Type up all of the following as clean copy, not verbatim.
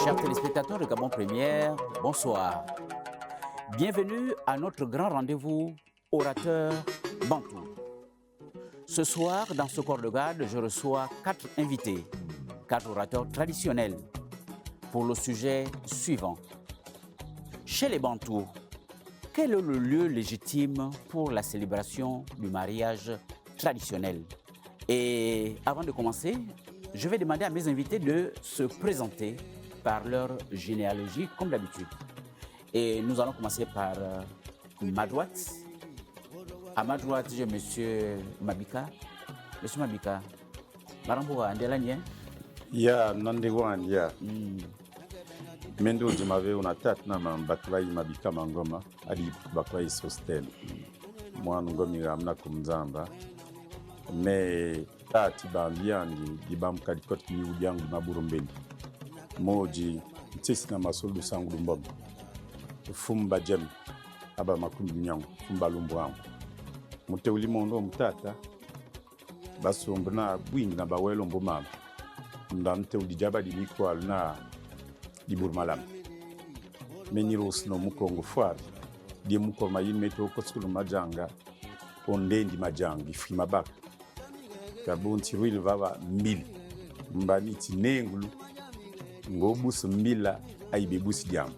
Chers téléspectateurs de Gabon Première, bonsoir. Bienvenue à notre grand rendez-vous orateur Bantou. Ce soir, dans ce corps de garde, je reçois 4 invités, 4 orateurs traditionnels pour le sujet suivant. Chez les Bantous, quel est le lieu légitime pour la célébration du mariage traditionnel? Et avant de commencer, je vais demander à mes invités de se présenter par leur généalogie, comme d'habitude. Et nous allons commencer par ma droite. À ma droite, j'ai M. Mabika. Monsieur Mabika, Marambo Andelanie. Ya Nandewan, ya. Mendo Jimave unatat na Mbakwai Mabika Mangoma, ali Bakwai Sostel. Mwana ngomi amna kumzamba. Me tati bambiandi dibam kadikot ni udyangu maburumbeni. Moji ntisi na masolu sangu mbombo. Fumba jem aba makumbi nyangu fumba lumbwangu. Mute ulimondo mtata basumbna bwingi na bawelo mbomama. Ndante udijaba dimiko na diburmalam. Meniros no mukongo fwari. Di muko mayimeto koskulu majanga ondendi majangi fimabaka. Kabunti ruili vava mbili. Mbani tinengulu ngobusu mbila aibebusi diamu.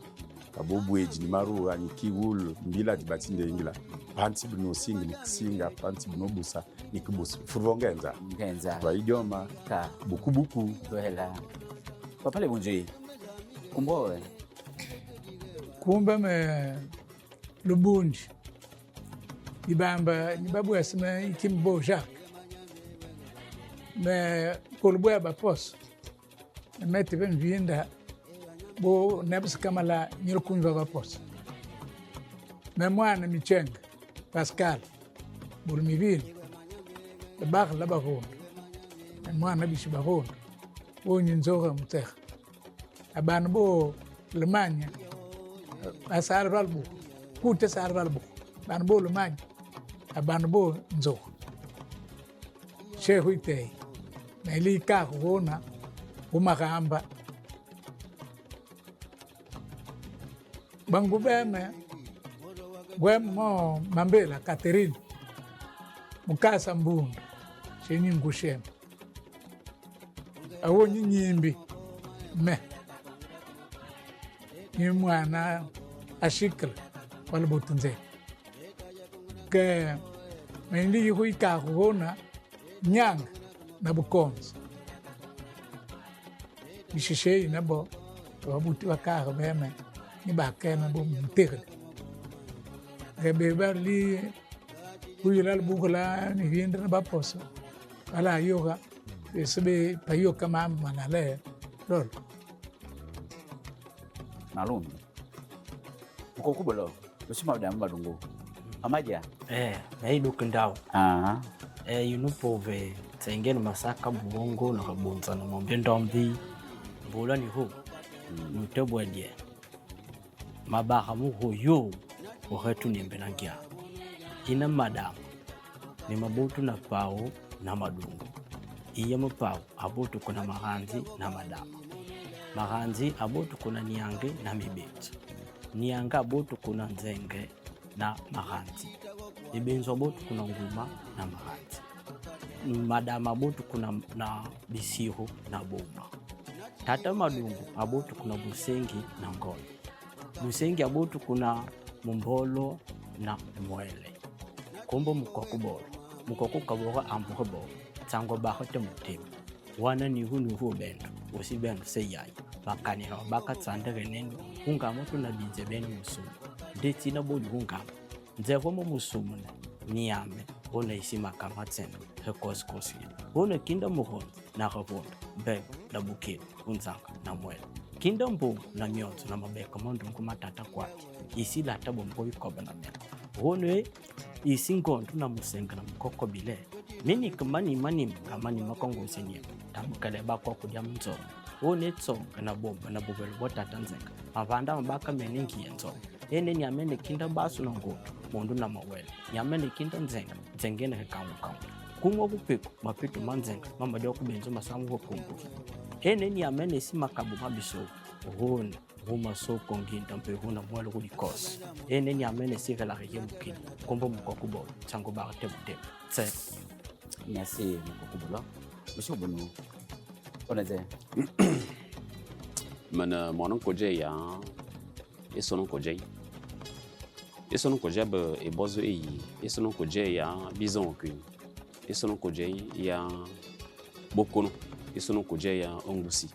Kabobu eji ni maruwa ni kiwulu mbila dibatinde ingila. Panti buno singi ni kisinga, panti buno busa ni kibusu. Furvongenza. Ngenza. Kwa idioma. Ka. Buku. Voilà. Papa le bonjour. Kumbo. Kumba me lubunji. Ibamba ni babu asema ikimbo Jacques. Me kolboya bapos. Mete ben vienda bo nebs kamala nyirkunva bapos. Me mwana michenga Pascal bulmivili bak la baron. Me mwana bishi baron. Bo nyinzoga mutex. Aban bo Lemanya asar valbu. Kute sar valbu. Ban bo Lemanya. Aban bo nzo. Shehu itei. Na ili kakuna umakamba bangu beme gwemo mambela Catherine mukasa mbundu shenyi ngushema awo nyimbi me ni mwana ashikla wala botunze ke mendi yuika kuona nyanga na bukonzi bishishei nabo wabuti wakaga beme ni bakena bo mutekle gebe li kuyila bugula ni vienda na baposo ala yoga sebe payo kama manale lol Malum. Ukokubolo. Usima udamba badungu. Amaja. Na hii dukendao. Pove tsengeni masaka buongo na kabunza na mwambie ndombi mbula ni hu nutebwedye mabaha muhu yu uhetu ni mbenangia ina madamu ni mabutu na pao na madungu iya mpao abutu kuna mahanzi na madamu mahanzi abutu kuna niange na mibetu nianga abutu kuna nzenge na mahanzi mibenzo abutu kuna nguma na mahanzi madama abutu kuna na bisiho na boma tata madungu abutu kuna busengi na ngono busengi abutu kuna mumbolo na mwele kombo mukoko kabora ambuke bo tsango bahote mutima wana ni hunu bendo usibendo seyai bakani no bakatsandere nendo unga moto na binze beno musumu ndeti na boli unga nzevo mo musumu niyame ona isima kama tsena hekoskosi ona kinda muhondo na gavondo beg na bukini unzanga na mwele kinda mbu na myonzo na mabeka mondo nkumatata kwati isi lata bombo ikoba na meko ona isi ngondo na musenga na mkoko bile mini kamani makongo senye tamkale bakwa kudya mzo ona tsonga na bomba na bubelo botata nzenga avanda mabaka meningi yenzo ene ni amene kinda basu na ngoto mundu na mawele nyamene kinda nzengene hekamu kumwa kupiko mapitu manzenga mama dio kubenzo masamu ko kumbu Neni amene si makabu mabiso. Rune, Ruma so kongin tampe runa mwalo kuli kos. Neni amene si vela reye mukini. Kombo mkokubo, chango barate mute. C'est. Merci, Mokokouboula. Monsieur Bono, on est there. Mana mon koje ya esono koje. Esono koje ba ebozo eyi. Esono koje ya bizon ku. Esono koje ya bokono. Esono koje ya ongusi.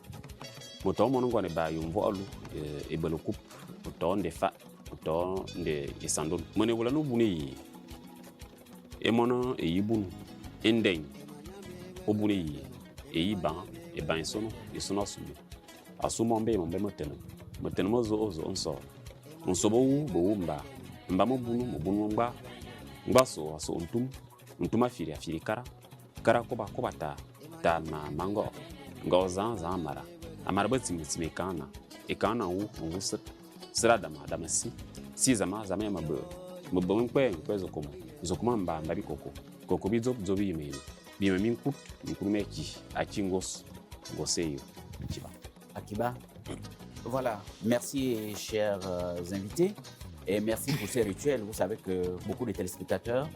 Moto mon ngone ba yumvo alu ebelo kup. Moto ndefa. Moto nde esandon. Mone wala no buni. E mono eyibunu. Endeng. Obuni eyiba eba esono sumi. Asuma mbe motena mozo ozo onso onsobo bo mba mo bunu mba so aso ontum afiri kara koba ta ma mango ngoza za amara batimi kana ekana wu sira dama si zama ya mabo nkwe zokoma mba koko bizo bi yimelo bima minkumeki akingos goseyo kiba. Akiba. Voilà, merci chers invités et merci pour ces rituels. Vous savez que beaucoup de téléspectateurs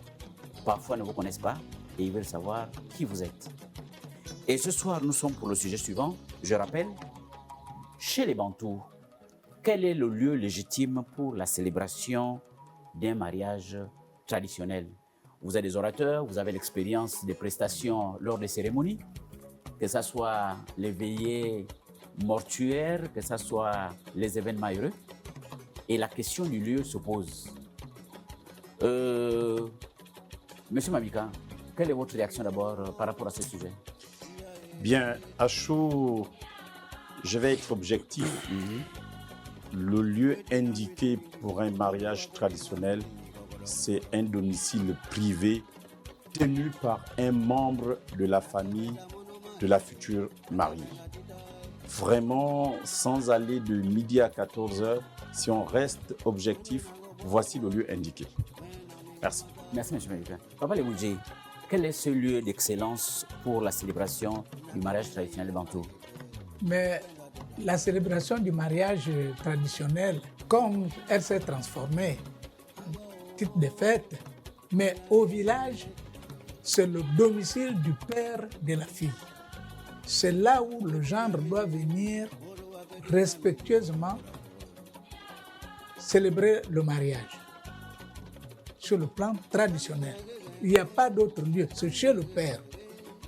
parfois ne vous connaissent pas et ils veulent savoir qui vous êtes. Et ce soir, nous sommes pour le sujet suivant. Je rappelle, chez les Bantous, quel est le lieu légitime pour la célébration d'un mariage traditionnel? Vous êtes des orateurs, vous avez l'expérience des prestations lors des cérémonies, que ce soit les veillées mortuaires, que ce soit les événements heureux. Et la question du lieu se pose. Monsieur Mamika, quelle est votre réaction d'abord par rapport à ce sujet? Bien, à chaud, je vais être objectif. Le lieu indiqué pour un mariage traditionnel, c'est un domicile privé tenu par un membre de la famille de la future mariée. Vraiment, sans aller de midi à 14h, si on reste objectif, voici le lieu indiqué. Merci. Merci, M. Mamika. Papa Lemoudji, quel est ce lieu d'excellence pour la célébration du mariage traditionnel bantou? Mais la célébration du mariage traditionnel, comme elle s'est transformée en titre de fête, mais au village, c'est le domicile du père de la fille. C'est là où le gendre doit venir respectueusement célébrer le mariage. Sur le plan traditionnel, il n'y a pas d'autre lieu, c'est chez le père.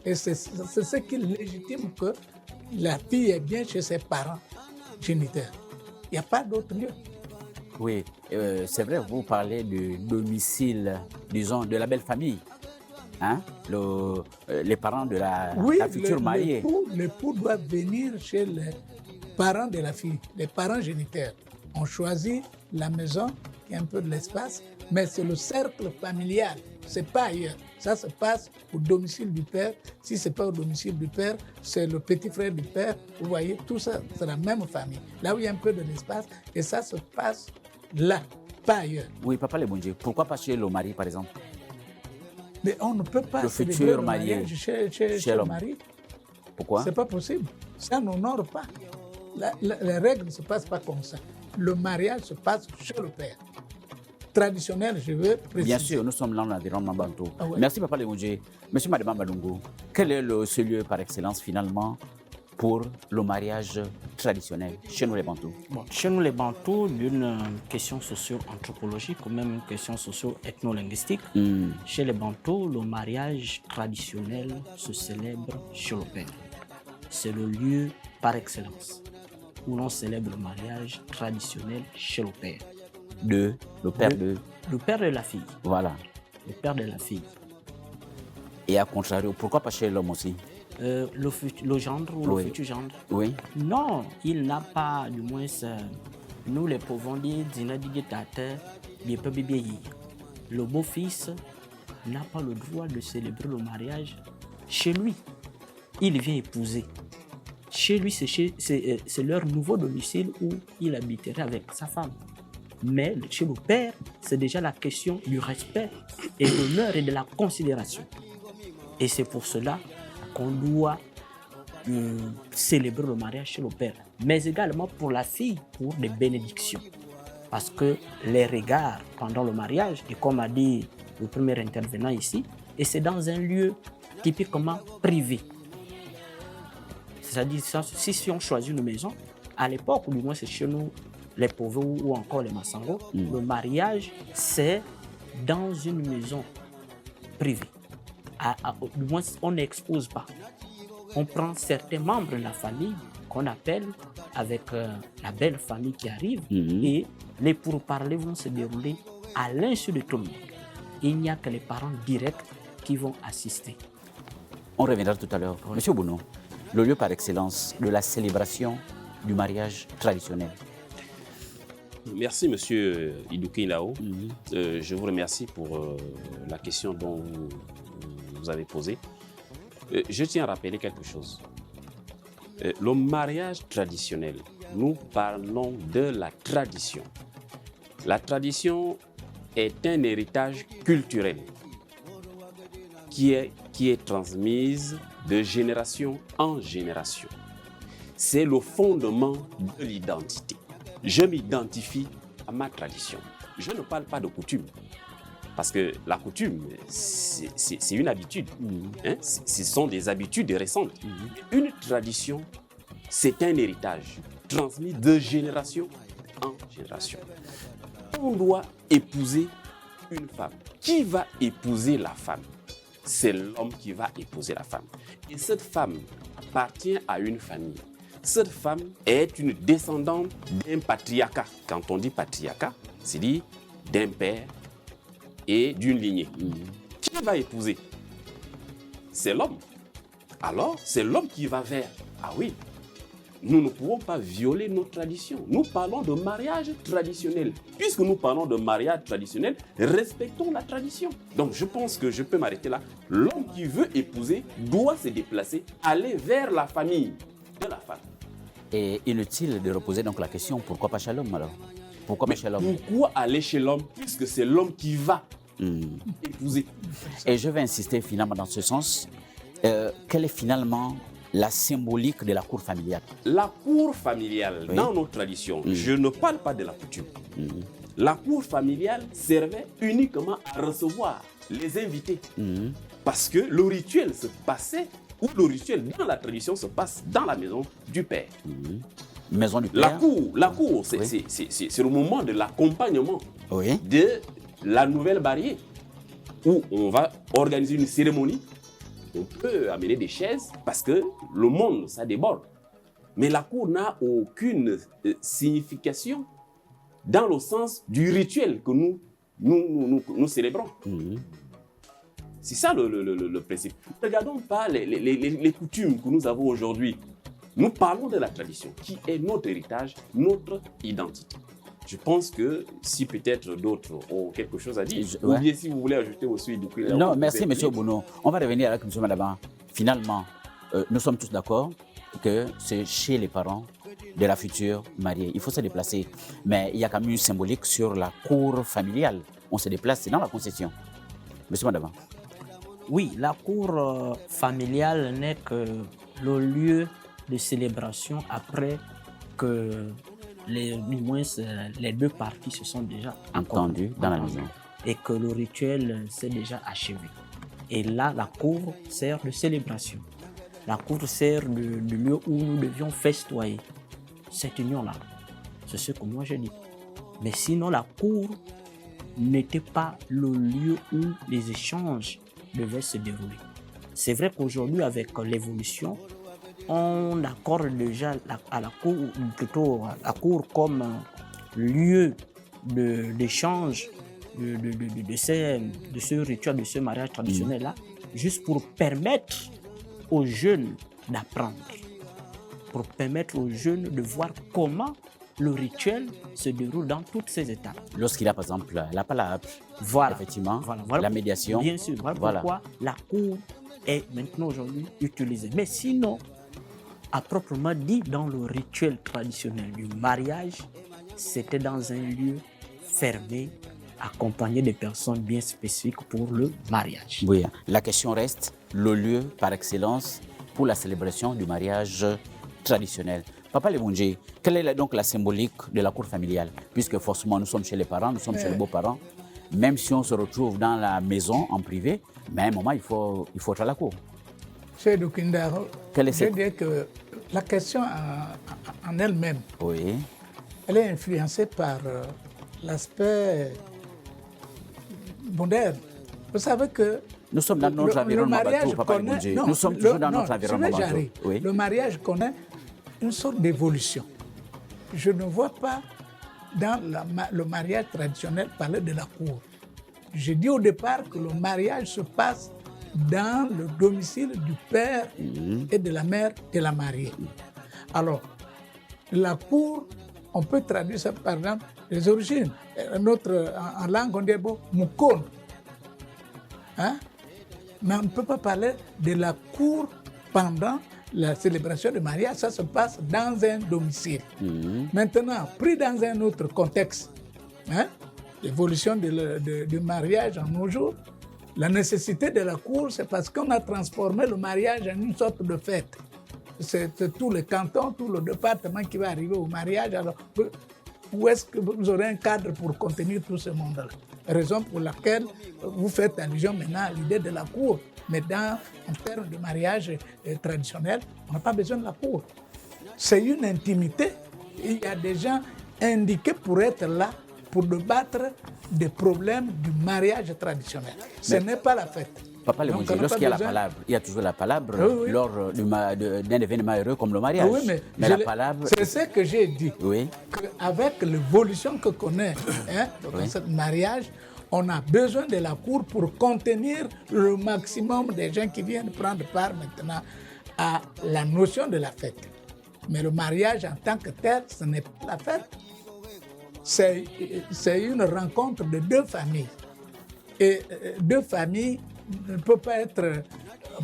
Et c'est ce qui légitime que la fille est bien chez ses parents géniteurs. Il n'y a pas d'autre lieu. Oui, c'est vrai, vous parlez du domicile, disons, de la belle famille. Hein? Les parents de la future mariée. L'époux doit venir chez les parents de la fille, les parents géniteurs. On choisit la maison, il y a un peu de l'espace, mais c'est le cercle familial, c'est pas ailleurs. Ça se passe au domicile du père. Si ce n'est pas au domicile du père, c'est le petit frère du père. Vous voyez, tout ça, c'est la même famille. Là où il y a un peu de l'espace, et ça se passe là, pas ailleurs. Oui, Papa Lebondje, pourquoi pas chez le mari, par exemple? Mais on ne peut pas le futur marié chez le mari. Pourquoi? C'est pas possible. Ça n'honore pas. Les règles ne se passent pas comme ça. Le mariage se passe chez le père. Traditionnel, je veux préciser. Bien sûr, nous sommes là dans l'environnement bantou. Ah ouais. Merci Papa Lebondje. Monsieur Madame Badungu, quel est ce lieu par excellence finalement pour le mariage traditionnel chez nous les Bantous? Bon, chez nous les Bantous, d'une question socio-anthropologique ou même une question socio-ethno-linguistique. Chez les Bantous, le mariage traditionnel se célèbre chez le père. C'est le lieu par excellence où l'on célèbre le mariage traditionnel chez le père. Le père de la fille. Voilà. Le père de la fille. Et à contrario, pourquoi pas chez l'homme aussi? Le gendre ou le futur gendre? Oui. Non, il n'a pas, du moins, nous les pouvons dire, le beau-fils n'a pas le droit de célébrer le mariage chez lui. Il vient épouser. Chez lui, c'est leur nouveau domicile où il habiterait avec sa femme. Mais chez le père, c'est déjà la question du respect et de l'honneur et de la considération. Et c'est pour cela qu'on doit célébrer le mariage chez le père, mais également pour la fille, pour des bénédictions. Parce que les regards pendant le mariage, et comme a dit le premier intervenant ici, et c'est dans un lieu typiquement privé. C'est-à-dire, si on choisit une maison, à l'époque, ou du moins c'est chez nous, les pauvres ou encore les Massango, le mariage, c'est dans une maison privée. Du moins, on n'expose pas. On prend certains membres de la famille qu'on appelle avec la belle famille qui arrive et les pourparlers vont se dérouler à l'insu de tout le monde. Il n'y a que les parents directs qui vont assister. On reviendra tout à l'heure. Monsieur Bounou, le lieu par excellence de la célébration du mariage traditionnel. Merci, monsieur Idouké Lao. Je vous remercie pour la question dont vous avez posée. Je tiens à rappeler quelque chose. Le mariage traditionnel, nous parlons de la tradition. La tradition est un héritage culturel qui est transmise de génération en génération. C'est le fondement de l'identité. Je m'identifie à ma tradition. Je ne parle pas de coutume. Parce que la coutume, c'est une habitude. Hein? Ce sont des habitudes récentes. Une tradition, c'est un héritage transmis de génération en génération. On doit épouser une femme. Qui va épouser la femme? C'est l'homme qui va épouser la femme. Et cette femme appartient à une famille. Cette femme est une descendante d'un patriarcat. Quand on dit patriarcat, c'est dit d'un père et d'une lignée. Qui va épouser? C'est l'homme. Alors, c'est l'homme qui va vers. Ah oui, nous ne pouvons pas violer nos traditions. Nous parlons de mariage traditionnel. Puisque nous parlons de mariage traditionnel, respectons la tradition. Donc, je pense que je peux m'arrêter là. L'homme qui veut épouser doit se déplacer, aller vers la famille de la femme. Et inutile de reposer donc la question, pourquoi pas chez l'homme alors? Pourquoi pas chez l'homme? Pourquoi aller chez l'homme puisque c'est l'homme qui va épouser? Et je vais insister finalement dans ce sens. Quelle est finalement la symbolique de la cour familiale? La cour familiale, Oui. dans nos traditions, je ne parle pas de la coutume. La cour familiale servait uniquement à recevoir les invités. Parce que le rituel se passait, ou le rituel dans la tradition se passe dans la maison du père. Maison du père. La cour, c'est Oui. c'est le moment de l'accompagnement Oui. de la nouvelle mariée, où on va organiser une cérémonie. On peut amener des chaises parce que le monde, ça déborde. Mais la cour n'a aucune signification dans le sens du rituel que nous célébrons. C'est ça le principe. Ne regardons pas les coutumes que nous avons aujourd'hui. Nous parlons de la tradition, qui est notre héritage, notre identité. Je pense que si peut-être d'autres ont quelque chose à dire, ou bien si vous voulez ajouter aussi du coup. Non, merci M. Bounou. On va revenir avec M. Madaban. Finalement, nous sommes tous d'accord que c'est chez les parents de la future mariée. Il faut se déplacer. Mais il y a quand même une symbolique sur la cour familiale. On se déplace, c'est dans la concession. M. Madaban. Oui, la cour familiale n'est que le lieu de célébration après que du moins les deux parties se sont déjà entendues dans la maison. Et que le rituel s'est déjà achevé. Et là, la cour sert de célébration. La cour sert de lieu où nous devions festoyer cette union-là. C'est ce que moi je dis. Mais sinon, la cour n'était pas le lieu où les échanges devaient se dérouler. C'est vrai qu'aujourd'hui, avec l'évolution, on accorde déjà à la cour, plutôt la cour comme lieu d'échange de ce rituel, de ce mariage traditionnel-là, juste pour permettre aux jeunes d'apprendre, pour permettre aux jeunes de voir comment le rituel se déroule dans toutes ses étapes. Lorsqu'il y a par exemple la palabre, voilà, effectivement, voilà, la médiation. Bien sûr, voilà pourquoi la cour est maintenant aujourd'hui utilisée. Mais sinon, à proprement dit, dans le rituel traditionnel du mariage, c'était dans un lieu fermé, accompagné de personnes bien spécifiques pour le mariage. Oui, la question reste, le lieu par excellence pour la célébration du mariage traditionnel. Papa Lebondje, quelle est donc la symbolique de la cour familiale? Puisque forcément nous sommes chez les parents, nous sommes chez les beaux-parents, même si on se retrouve dans la maison en privé, mais à un moment il faut être à la cour. Chez Dukindaro, Quelle est je cette... dirais que la question en elle-même, Oui. elle est influencée par l'aspect moderne. Vous savez que Nous sommes dans notre environnement bateau, Papa Lebondje. Nous sommes toujours dans notre environnement bateau. Oui. Le mariage connaît une sorte d'évolution. Je ne vois pas dans le mariage traditionnel parler de la cour. J'ai dit au départ que le mariage se passe dans le domicile du père et de la mère de la mariée. Alors, la cour, on peut traduire ça par exemple les origines. En langue, on dit Mukon. Hein? Mais on ne peut pas parler de la cour pendant la célébration du mariage. Ça se passe dans un domicile. Maintenant, pris dans un autre contexte, hein? L'évolution du mariage en nos jours, la nécessité de la cour, c'est parce qu'on a transformé le mariage en une sorte de fête. C'est tout le canton, tout le département qui va arriver au mariage. Alors, où est-ce que vous aurez un cadre pour contenir tout ce monde-là? Raison pour laquelle vous faites allusion maintenant à l'idée de la cour. Mais en termes de mariage traditionnel, on n'a pas besoin de la cour. C'est une intimité. Il y a des gens indiqués pour être là, pour débattre des problèmes du mariage traditionnel. Ce n'est pas la fête. Papa Lebondje, lorsqu'il y a la palabre, il y a toujours la palabre lors d'un événement heureux comme le mariage. Oui, mais la palabre... C'est ce que j'ai dit. Oui. Qu'avec l'évolution que connaît ce mariage, on a besoin de la cour pour contenir le maximum des gens qui viennent prendre part maintenant à la notion de la fête. Mais le mariage en tant que tel, ce n'est pas la fête. C'est une rencontre de deux familles. Et deux familles ne peuvent pas être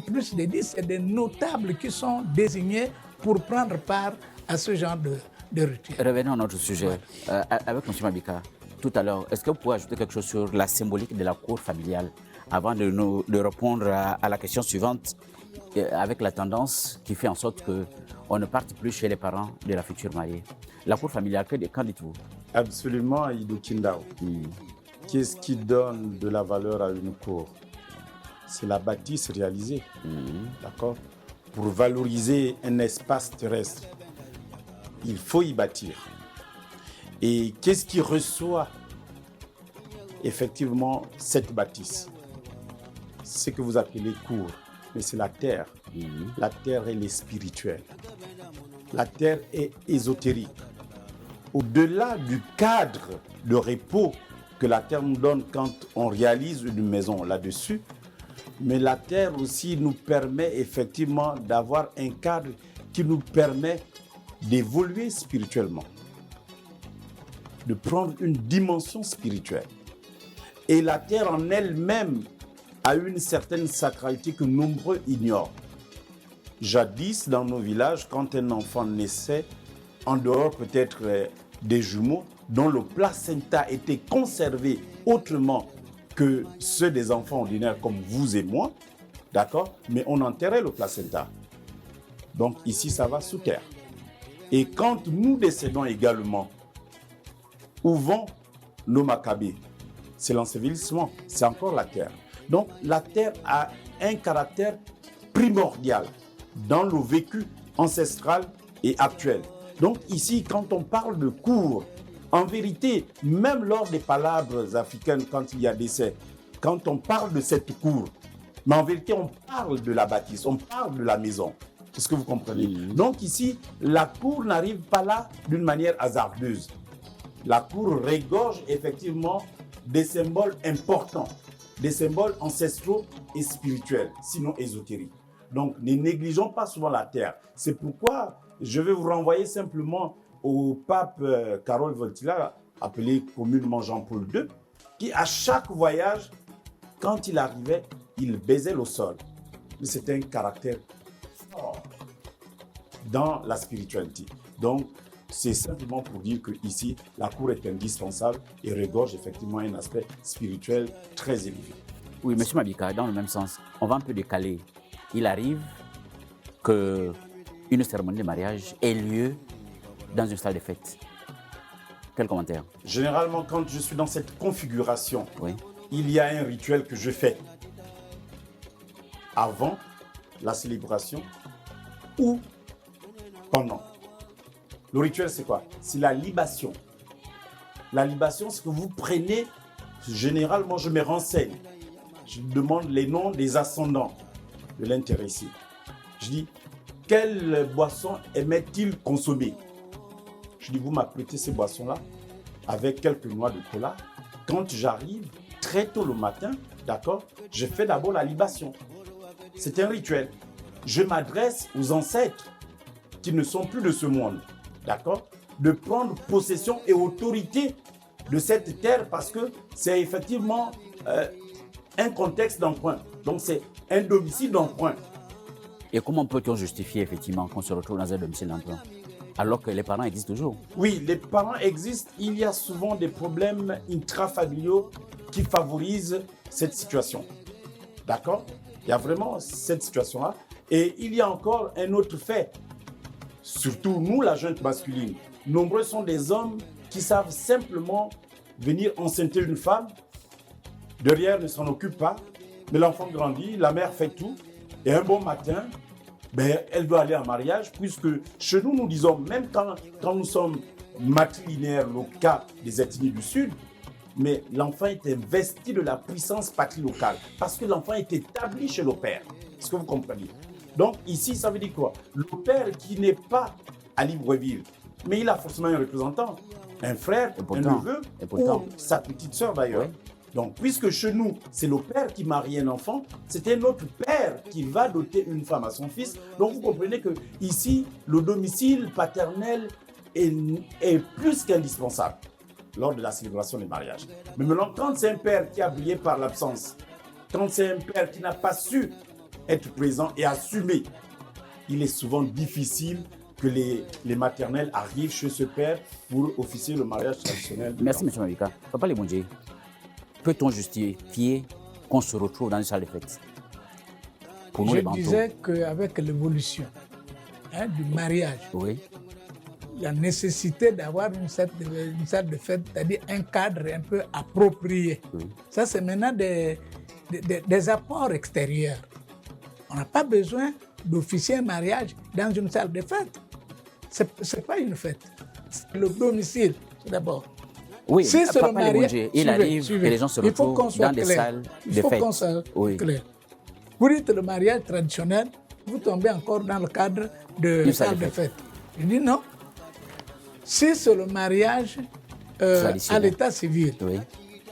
plus de 10, c'est des notables qui sont désignés pour prendre part à ce genre de rituel. Revenons à notre sujet. Avec M. Mabika, tout à l'heure, est-ce que vous pouvez ajouter quelque chose sur la symbolique de la cour familiale avant de répondre à la question suivante, avec la tendance qui fait en sorte qu'on ne parte plus chez les parents de la future mariée? La cour familiale, qu'en dites-vous? Absolument, Idou Kindao. Qu'est-ce qui donne de la valeur à une cour? C'est la bâtisse réalisée, d'accord? Pour valoriser un espace terrestre, il faut y bâtir. Et qu'est-ce qui reçoit effectivement cette bâtisse? C'est ce que vous appelez cour, mais c'est la terre. La terre, elle est spirituelle. La terre est ésotérique. Au-delà du cadre de repos que la terre nous donne quand on réalise une maison là-dessus, mais la terre aussi nous permet effectivement d'avoir un cadre qui nous permet d'évoluer spirituellement, de prendre une dimension spirituelle. Et la terre en elle-même a une certaine sacralité que nombreux ignorent. Jadis, dans nos villages, quand un enfant naissait, en dehors peut-être des jumeaux, dont le placenta était conservé autrement que ceux des enfants ordinaires comme vous et moi, d'accord? Mais on enterrait le placenta. Donc ici, ça va sous terre. Et quand nous décédons également, où vont nos macabées? C'est l'ensevelissement, c'est encore la terre. Donc la terre a un caractère primordial dans le vécu ancestral et actuel. Donc ici, quand on parle de cour, en vérité, même lors des palabres africaines, quand il y a décès, quand on parle de cette cour, mais en vérité, on parle de la bâtisse, on parle de la maison. Est-ce que vous comprenez? Donc ici, la cour n'arrive pas là d'une manière hasardeuse. La cour regorge effectivement des symboles importants, des symboles ancestraux et spirituels, sinon ésotériques. Donc, ne négligeons pas souvent la terre. C'est pourquoi je vais vous renvoyer simplement au pape Karol Wojtyła, appelé communément Jean-Paul II, qui à chaque voyage, quand il arrivait, il baisait le sol. Mais c'était un caractère fort dans la spiritualité. Donc, c'est simplement pour dire qu'ici, la cour est indispensable et regorge effectivement un aspect spirituel très élevé. Oui, M. Mabika, dans le même sens, on va un peu décaler. Il arrive, qu'une cérémonie de mariage ait lieu dans une salle de fête? Quel commentaire? Généralement, quand je suis dans cette configuration, Oui. il y a un rituel que je fais avant la célébration ou pendant. Le rituel, c'est quoi? C'est la libation. La libation, c'est que vous prenez, généralement, je me renseigne. Je demande les noms des ascendants de l'intéressé. Je dis, quelle boisson aimait-il consommer? Je dis, vous m'apprêtez ces boissons-là avec quelques noix de cola. Quand j'arrive, très tôt le matin, d'accord, je fais d'abord la libation. C'est un rituel. Je m'adresse aux ancêtres qui ne sont plus de ce monde, d'accord, de prendre possession et autorité de cette terre parce que c'est effectivement un contexte d'emprunt. Donc c'est un domicile d'emprunt. Et comment peut-on justifier effectivement qu'on se retrouve dans un domicile d'emprunt alors que les parents existent toujours? Oui, les parents existent. Il y a souvent des problèmes intrafamiliaux qui favorisent cette situation. D'accord? Il y a vraiment cette situation-là. Et il y a encore un autre fait. Surtout nous, la jeune masculine. Nombreux sont des hommes qui savent simplement venir enceinter une femme. Derrière, ne s'en occupe pas. Mais l'enfant grandit, la mère fait tout. Et un bon matin, elle doit aller en mariage, puisque chez nous, nous disons, même quand nous sommes matrilinéaires, le cas des ethnies du Sud, mais l'enfant est investi de la puissance patrilocale, parce que l'enfant est établi chez le père. Est-ce que vous comprenez? Donc ici, ça veut dire quoi? Le père qui n'est pas à Libreville, mais il a forcément un représentant, un frère, un neveu, ou sa petite sœur d'ailleurs. Oui. Donc, puisque chez nous, c'est le père qui marie un enfant, c'est un autre père qui va doter une femme à son fils. Donc, vous comprenez que ici, le domicile paternel est plus qu'indispensable lors de la célébration des mariages. Mais maintenant, quand c'est un père qui a brillé par l'absence, quand c'est un père qui n'a pas su être présent et assumer, il est souvent difficile que les maternelles arrivent chez ce père pour officier le mariage traditionnel. Merci, M. Mavika. Papa Lemondje, peut-on justifier qu'on se retrouve dans une salle de fête? Pour nous, les Bantous. Je disais qu'avec l'évolution du mariage, oui, la nécessité d'avoir une salle de fête, c'est-à-dire un cadre un peu approprié, oui. Ça c'est maintenant des apports extérieurs. On n'a pas besoin d'officier un mariage dans une salle de fête. Ce n'est pas une fête, c'est le domicile d'abord. Oui, si Papa mariage, il arrive et les gens se retrouvent dans des salles de fête. Il faut qu'on soit clair. Vous dites le mariage traditionnel, vous tombez encore dans le cadre de salle de fête. Je dis non. Si c'est le mariage à l'état civil, oui.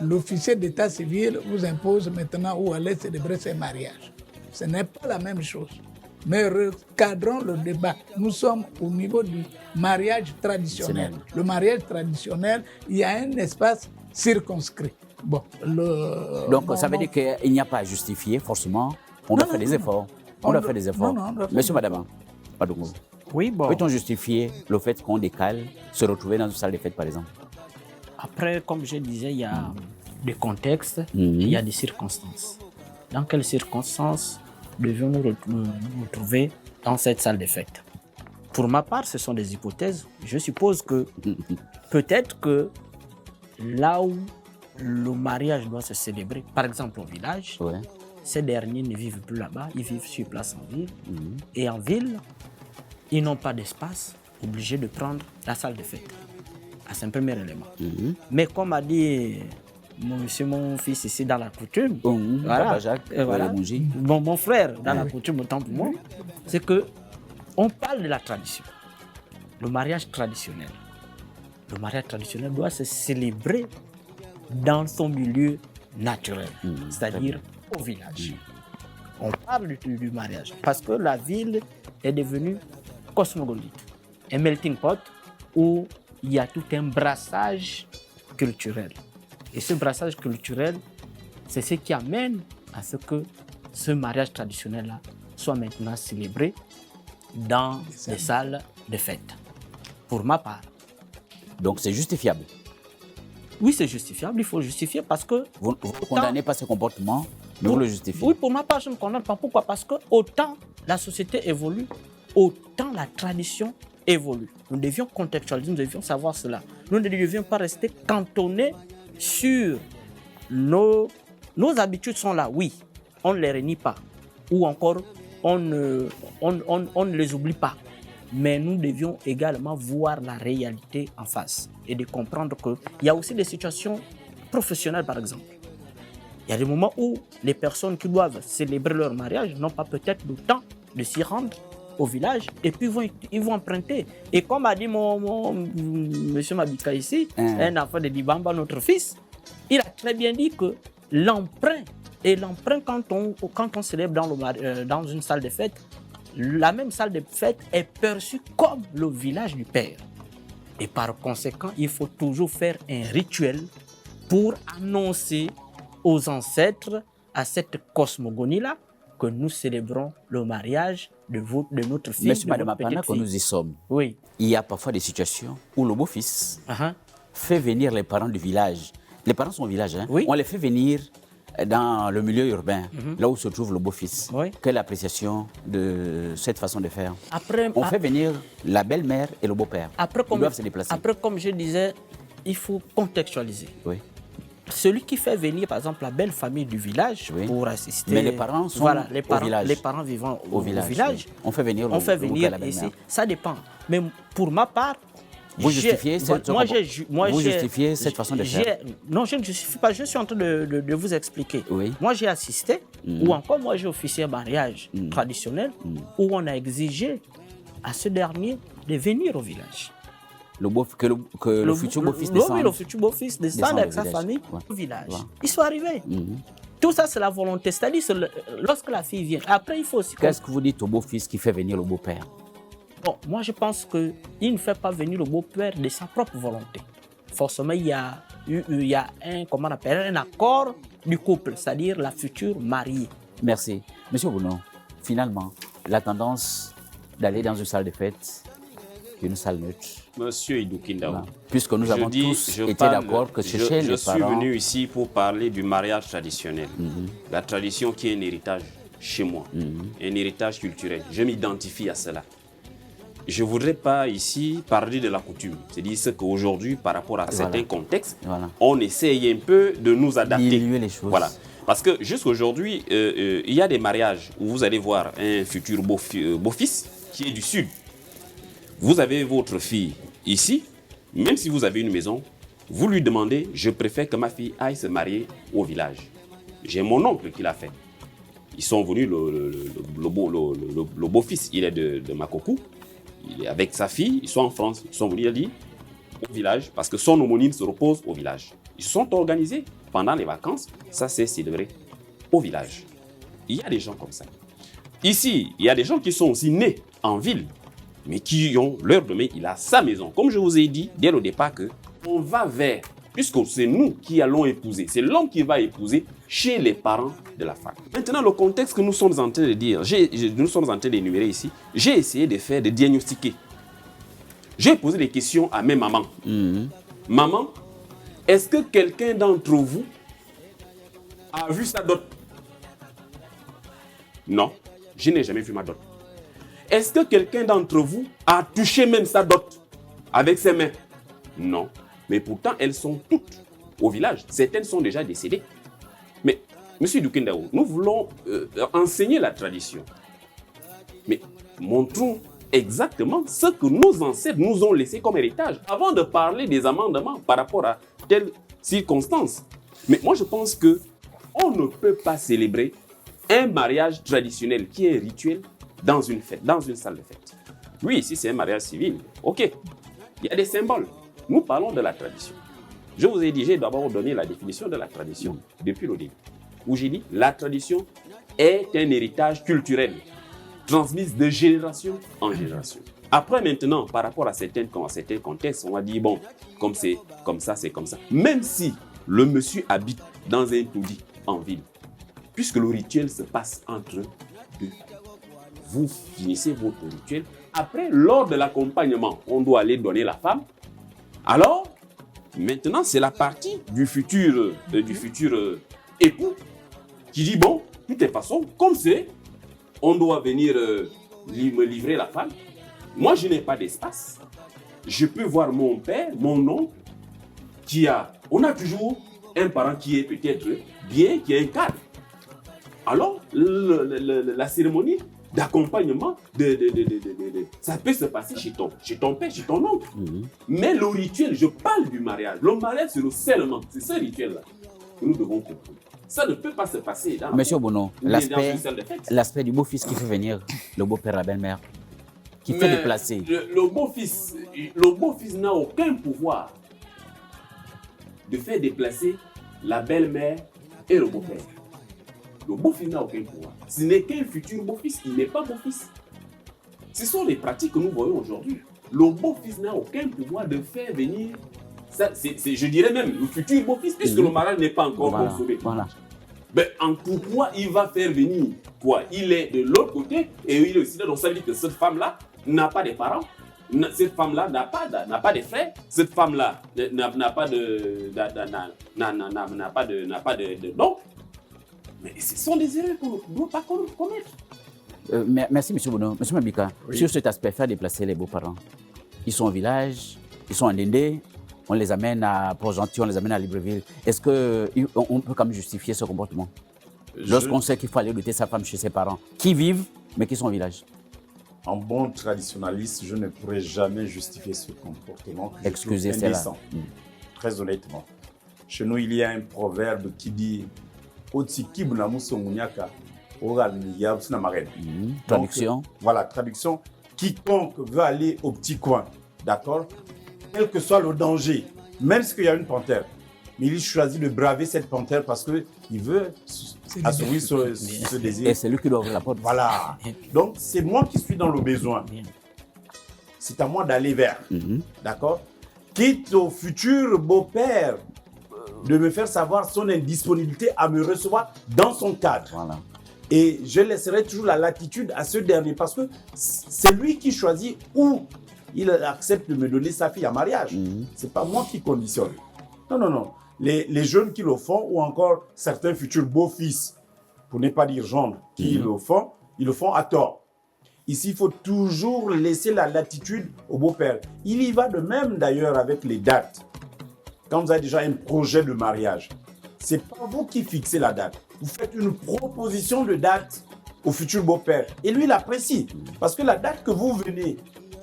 L'officier d'état civil vous impose maintenant où aller célébrer ce mariage. Ce n'est pas la même chose. Mais recadrons le débat. Nous sommes au niveau du mariage traditionnel. Le mariage traditionnel, il y a un espace circonscrit. Bon, donc, ça veut dire qu'il n'y a pas à justifier, forcément. On doit faire des efforts. On doit faire des efforts. Monsieur, madame, oui, bon. Peut-on justifier le fait qu'on décale, se retrouver dans une salle de fête, par exemple? Après, comme je disais, il y a des contextes, il y a des circonstances. Dans quelles circonstances devons-nous nous retrouver dans cette salle de fête? Pour ma part, ce sont des hypothèses. Je suppose que peut-être que là où le mariage doit se célébrer, par exemple au village, ouais. Ces derniers ne vivent plus là-bas, ils vivent sur place en ville. Et en ville, ils n'ont pas d'espace, obligés de prendre la salle de fête. C'est un premier élément. Mais comme a dit mon fils ici dans la coutume, voilà, Jacques, voilà, mon frère dans la coutume, autant pour moi, c'est qu'on parle de la tradition. Le mariage traditionnel. Le mariage traditionnel doit se célébrer dans son milieu naturel, c'est-à-dire au village. On parle du mariage parce que la ville est devenue cosmopolite, un melting pot où il y a tout un brassage culturel. Et ce brassage culturel, c'est ce qui amène à ce que ce mariage traditionnel-là soit maintenant célébré dans les salles de fête. Pour ma part. Donc c'est justifiable? Oui, c'est justifiable. Il faut justifier parce que... Vous ne condamnez pas ce comportement, mais vous le justifiez? Oui, pour ma part, je ne condamne pas. Pourquoi? Parce que autant la société évolue, autant la tradition évolue. Nous devions contextualiser, nous devions savoir cela. Nous ne devions pas rester cantonnés sur nos habitudes sont là, oui, on ne les renie pas. Ou encore, on ne les oublie pas. Mais nous devions également voir la réalité en face et de comprendre qu'il y a aussi des situations professionnelles, par exemple. Il y a des moments où les personnes qui doivent célébrer leur mariage n'ont pas peut-être le temps de s'y rendre au village et puis ils vont emprunter. Et comme a dit mon monsieur Mabika ici, un enfant de Dibamba, notre fils, il a très bien dit que l'emprunt quand on célèbre dans une salle de fête, la même salle de fête est perçue comme le village du père. Et par conséquent, il faut toujours faire un rituel pour annoncer aux ancêtres, à cette cosmogonie-là, que nous célébrons le mariage de notre fille. Monsieur, madame, pendant que nous y sommes, oui, il y a parfois des situations où le beau-fils fait venir les parents du village. Les parents sont au village, hein? Oui. On les fait venir dans le milieu urbain, là où se trouve le beau-fils. Oui. Quelle appréciation de cette façon de faire? On fait venir la belle-mère et le beau-père. Ils doivent se déplacer. Après, comme je disais, il faut contextualiser. Oui. Celui qui fait venir, par exemple, la belle famille du village pour assister. Mais les parents sont au village. Les parents vivant au village. Oui. On fait venir ici. Ça dépend. Mais pour ma part, vous justifiez cette façon de faire? Non, je ne justifie pas. Je suis en train de vous expliquer. Oui. Moi, j'ai assisté, ou encore moi, j'ai officié un mariage traditionnel où on a exigé à ce dernier de venir au village. Que le futur beau-fils descende. Oui, le futur beau-fils descende avec sa famille au village. Ils sont arrivés. Tout ça, c'est la volonté. C'est-à-dire, lorsque la fille vient. Après, il faut aussi... Qu'est-ce que vous dites au beau-fils qui fait venir le beau-père? Bon, moi, je pense qu'il ne fait pas venir le beau-père de sa propre volonté. Forcément, il y a un accord du couple, c'est-à-dire la future mariée. Merci. Monsieur Bounon, finalement, la tendance d'aller dans une salle de fête, une salle neutre. Monsieur Idoukindaou, voilà. Puisque nous avons tous été d'accord que chez les parents... Je suis venu ici pour parler du mariage traditionnel. La tradition qui est un héritage chez moi, un héritage culturel. Je m'identifie à cela. Je ne voudrais pas ici parler de la coutume. C'est-à-dire qu'aujourd'hui, par rapport à certains contextes, on essaye un peu de nous adapter. Diluer les choses. Voilà. Parce que jusqu'aujourd'hui, il y a des mariages où vous allez voir un futur beau-fils qui est du sud. Vous avez votre fille ici, même si vous avez une maison, vous lui demandez, je préfère que ma fille aille se marier au village. J'ai mon oncle qui l'a fait. Ils sont venus, le beau-fils, il est de Makokou, il est avec sa fille, ils sont en France, ils sont venus, il a dit, au village, parce que son homonyme se repose au village. Ils se sont organisés pendant les vacances, ça s'est célébré au village. Il y a des gens comme ça. Ici, il y a des gens qui sont aussi nés en ville, mais qui ont leur domaine, il a sa maison. Comme je vous ai dit dès le départ que on va vers, puisque c'est nous qui allons épouser, c'est l'homme qui va épouser chez les parents de la femme. Maintenant, le contexte que nous sommes en train de dire, nous sommes en train d'énumérer ici, j'ai essayé de diagnostiquer. J'ai posé des questions à mes mamans. Maman, est-ce que quelqu'un d'entre vous a vu sa dot? Non, je n'ai jamais vu ma dot. Est-ce que quelqu'un d'entre vous a touché même sa dot avec ses mains? Non. Mais pourtant, elles sont toutes au village. Certaines sont déjà décédées. Mais, monsieur Idoukindaou, nous voulons enseigner la tradition. Mais montrons exactement ce que nos ancêtres nous ont laissé comme héritage avant de parler des amendements par rapport à telles circonstances. Mais moi, je pense qu'on ne peut pas célébrer un mariage traditionnel qui est un rituel dans une fête, dans une salle de fête. Oui, si c'est un mariage civil, ok, il y a des symboles. Nous parlons de la tradition. Je vous ai dit, j'ai d'abord donné la définition de la tradition depuis le début, où j'ai dit la tradition est un héritage culturel transmis de génération en génération. Après maintenant, par rapport à certains contextes, on va dire, bon, comme c'est comme ça, c'est comme ça. Même si le monsieur habite dans un taudis en ville, puisque le rituel se passe entre deux. Vous finissez votre rituel. Après, lors de l'accompagnement, on doit aller donner la femme. Alors, maintenant, c'est la partie du futur époux qui dit, bon, de toute façon, comme c'est on doit venir me livrer la femme. Moi, je n'ai pas d'espace. Je peux voir mon père, mon oncle, on a toujours un parent qui est peut-être bien, qui est un cadre. Alors, la cérémonie d'accompagnement, ça peut se passer chez ton père, chez ton oncle. Mais le rituel, je parle du mariage. Le mariage, c'est le seulement, c'est ce rituel-là que nous devons comprendre. Ça ne peut pas se passer dans Monsieur Bono, l'aspect du beau-fils qui fait venir le beau-père, la belle-mère, qui fait déplacer. Le beau-fils n'a aucun pouvoir de faire déplacer la belle-mère et le beau-père. Le beau-fils n'a aucun pouvoir. Ce n'est qu'un futur beau-fils, il n'est pas beau-fils. Ce sont les pratiques que nous voyons aujourd'hui. Le beau-fils n'a aucun pouvoir de faire venir, ça, je dirais même, le futur beau-fils, puisque le mariage n'est pas encore consommé. Voilà. Mais en pourquoi il va faire venir quoi? Il est de l'autre côté et il est aussi là. Donc ça veut dire que cette femme-là n'a pas de parents. Cette femme-là n'a pas de frères. Cette femme-là n'a pas de nom. Mais ce sont des erreurs qu'on ne doit pas commettre. Merci, M. Bono. M. Mabika, sur cet aspect, faire déplacer les beaux-parents. Ils sont au village, ils sont en Ndendé, on les amène à Port-Gentil, on les amène à Libreville. Est-ce qu'on peut quand même justifier ce comportement lorsqu'on sait qu'il faut aller lutter sa femme chez ses parents, qui vivent, mais qui sont au village? En bon traditionnaliste, je ne pourrais jamais justifier ce comportement. Excusez, c'est là. Très honnêtement. Chez nous, il y a un proverbe qui dit Otikibu na musongunyaka, oral na marraine. Traduction. Voilà, traduction. Quiconque veut aller au petit coin, d'accord? Quel que soit le danger, même s'il y a une panthère, mais il choisit de braver cette panthère parce qu'il veut assouvir ce désir. Et c'est lui qui doit ouvrir la porte. Voilà. Donc, c'est moi qui suis dans le besoin. C'est à moi d'aller vers. D'accord? Quitte au futur beau-père de me faire savoir son indisponibilité à me recevoir dans son cadre. Voilà. Et je laisserai toujours la latitude à ce dernier parce que c'est lui qui choisit où il accepte de me donner sa fille en mariage. C'est pas moi qui conditionne. Non. Les jeunes qui le font ou encore certains futurs beaux-fils, pour ne pas dire gendre, qui le font, ils le font à tort. Ici, il faut toujours laisser la latitude au beau-père. Il y va de même d'ailleurs avec les dates. Quand vous avez déjà un projet de mariage, c'est pas vous qui fixez la date. Vous faites une proposition de date au futur beau-père. Et lui, il apprécie. Parce que la date que vous venez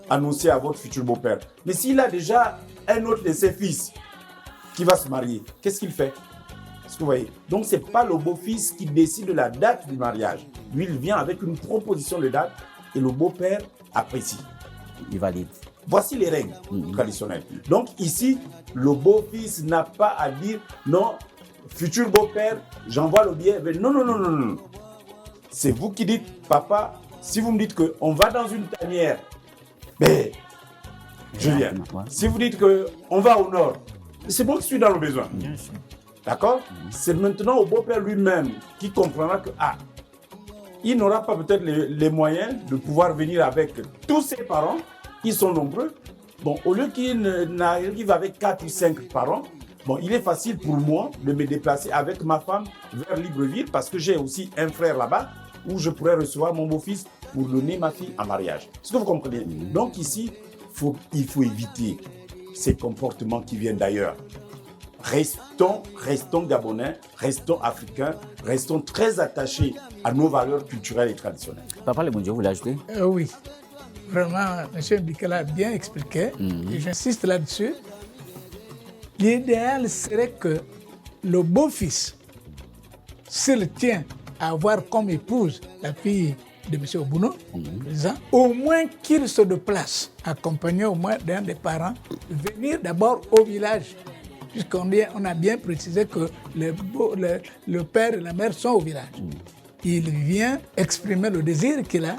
annoncer à votre futur beau-père, mais s'il a déjà un autre de ses fils qui va se marier, qu'est-ce qu'il fait? Est-ce que vous voyez? Donc, ce n'est pas le beau-fils qui décide de la date du mariage. Lui, il vient avec une proposition de date et le beau-père apprécie. Il valide. Voici les règles traditionnelles. Donc, ici, le beau-fils n'a pas à dire non, futur beau-père, j'envoie le billet. Mais non. C'est vous qui dites, papa, si vous me dites qu'on va dans une tanière, mais je viens. Si vous dites qu'on va au nord, c'est moi qui suis dans le besoin. D'accord? C'est maintenant au beau-père lui-même qui comprendra que il n'aura pas peut-être les moyens de pouvoir venir avec tous ses parents. Ils sont nombreux. Bon, au lieu qu'il arrive avec 4 ou 5 parents, bon, il est facile pour moi de me déplacer avec ma femme vers Libreville parce que j'ai aussi un frère là-bas où je pourrais recevoir mon beau-fils pour donner ma fille en mariage. Est-ce que vous comprenez? Donc ici, il faut éviter ces comportements qui viennent d'ailleurs. Restons gabonais, restons africains, restons très attachés à nos valeurs culturelles et traditionnelles. Papa Lebondio, vous voulez ajouter? Oui, vraiment, M. Bikela a bien expliqué, et j'insiste là-dessus. L'idéal serait que le beau-fils, s'il tient à avoir comme épouse la fille de M. Obuno, au moins qu'il se déplace, accompagné au moins d'un des parents, venir d'abord au village. Puisqu'on a bien précisé que le père et la mère sont au village. Il vient exprimer le désir qu'il a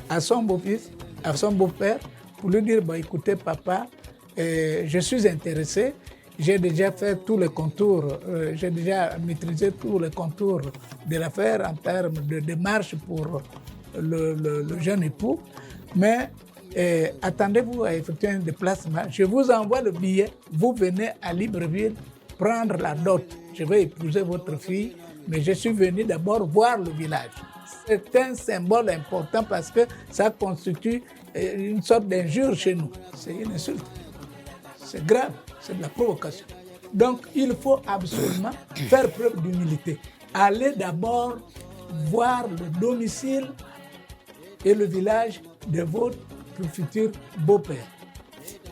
à son beau-fils, à son beau-père, pour lui dire, écoutez papa, je suis intéressé, j'ai déjà fait tous les contours, j'ai déjà maîtrisé tous les contours de l'affaire en termes de démarche pour le jeune époux, mais attendez-vous à effectuer un déplacement. Je vous envoie le billet, vous venez à Libreville prendre la dot. Je vais épouser votre fille, mais je suis venu d'abord voir le village. C'est un symbole important parce que ça constitue une sorte d'injure chez nous. C'est une insulte. C'est grave, c'est de la provocation. Donc, il faut absolument faire preuve d'humilité. Allez d'abord voir le domicile et le village de votre futur beau-père.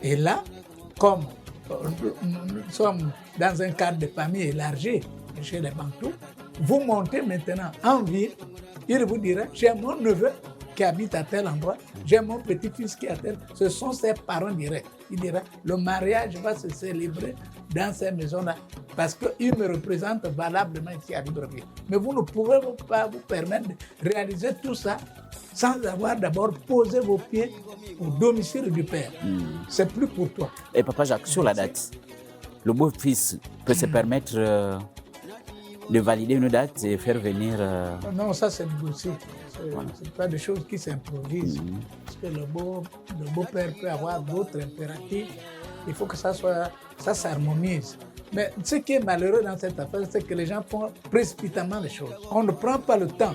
Et là, comme nous sommes dans un cadre de famille élargi chez les Bantous, vous montez maintenant en ville, il vous dira, j'ai mon neveu qui habite à tel endroit, j'ai mon petit-fils qui est à tel, ce sont ses parents directs. Il dira, le mariage va se célébrer dans ces maisons-là, parce qu'il me représente valablement ici à Libreville. Mais vous ne pouvez pas vous permettre de réaliser tout ça sans avoir d'abord posé vos pieds au domicile du père. C'est plus pour toi. Et Papa Jacques, sur la date, le beau-fils peut se permettre de valider une date et faire venir... Non, ça c'est négocié. C'est pas des choses qui s'improvisent. Parce que le beau-père peut avoir d'autres impératifs. Il faut que ça s'harmonise. Mais ce qui est malheureux dans cette affaire, c'est que les gens font précipitamment les choses. On ne prend pas le temps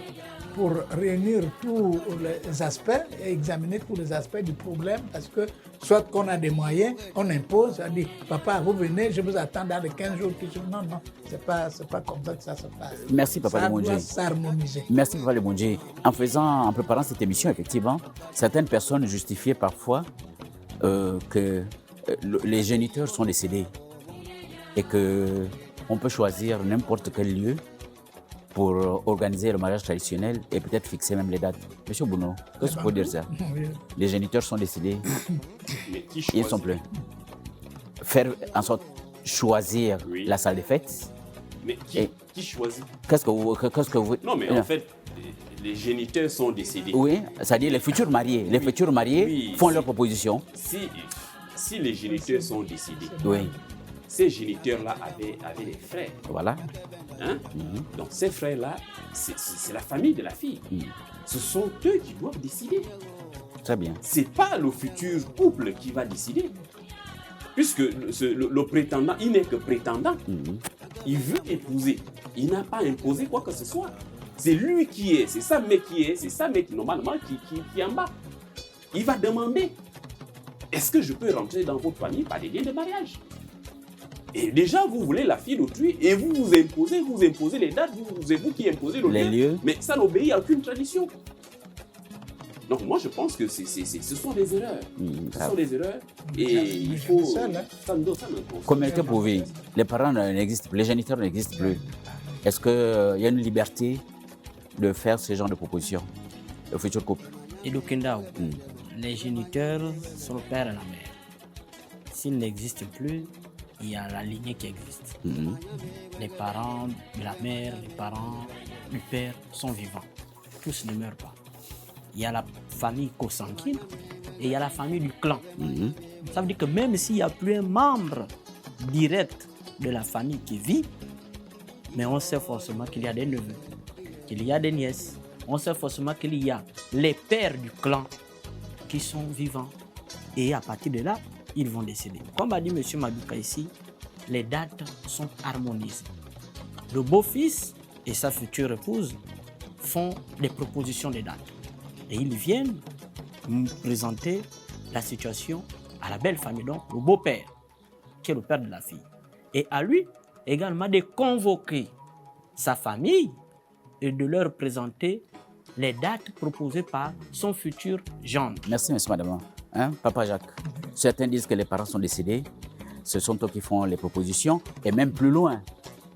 pour réunir tous les aspects et examiner tous les aspects du problème, parce que soit qu'on a des moyens, on impose, on dit « Papa, vous venez, je vous attends dans les 15 jours. » Non, c'est pas comme ça que ça se passe. Merci Papa Lemondji. Ça doit s'harmoniser. Merci Papa Lemondji. En préparant cette émission, effectivement, certaines personnes justifiaient parfois que les géniteurs sont décédés et qu'on peut choisir n'importe quel lieu pour organiser le mariage traditionnel et peut-être fixer même les dates. Monsieur Bouno, qu'est-ce que vous pouvez dire ça? Les géniteurs sont décédés, ils sont pleins. Faire en sorte choisir la salle des fêtes. Mais qui choisit? Qu'est-ce que vous... Non, mais en fait, les géniteurs sont décédés. Oui, c'est-à-dire les futurs mariés. Les futurs mariés font leur proposition. Si les géniteurs sont décédés, oui, ces géniteurs-là avaient des frères. Voilà. Hein? Donc ces frères-là, c'est la famille de la fille. Ce sont eux qui doivent décider. Très bien. Ce n'est pas le futur couple qui va décider. Puisque le prétendant, il n'est que prétendant. Il veut épouser. Il n'a pas imposé quoi que ce soit. C'est lui qui est, c'est sa mère qui est, c'est sa mère qui normalement qui est en bas. Il va demander, est-ce que je peux rentrer dans votre famille par des liens de mariage? Et déjà, vous voulez la fille d'autrui et vous imposez les dates, c'est vous qui imposez le lieu. Mais ça n'obéit à aucune tradition. Donc moi, je pense que ce sont des erreurs. Ce sont des erreurs et il faut... Communauté prouvée, les parents n'existent plus, les géniteurs n'existent plus. Est-ce qu'il y a une liberté de faire ce genre de propositions, le futur couple? Et le Kendao, les géniteurs sont le père et la mère. S'ils n'existent plus, il y a la lignée qui existe. Les parents de la mère, les parents du père sont vivants. Tous ne meurent pas. Il y a la famille consanguine et il y a la famille du clan. Ça veut dire que même s'il n'y a plus un membre direct de la famille qui vit, mais on sait forcément qu'il y a des neveux, qu'il y a des nièces. On sait forcément qu'il y a les pères du clan qui sont vivants. Et à partir de là, ils vont décéder. Comme a dit M. Maduka ici, les dates sont harmonisées. Le beau-fils et sa future épouse font des propositions de dates. Et ils viennent nous présenter la situation à la belle famille, donc le beau-père, qui est le père de la fille. Et à lui également de convoquer sa famille et de leur présenter les dates proposées par son futur gendre. Merci, monsieur, madame. Papa Jacques, certains disent que les parents sont décédés. Ce sont eux qui font les propositions. Et même plus loin,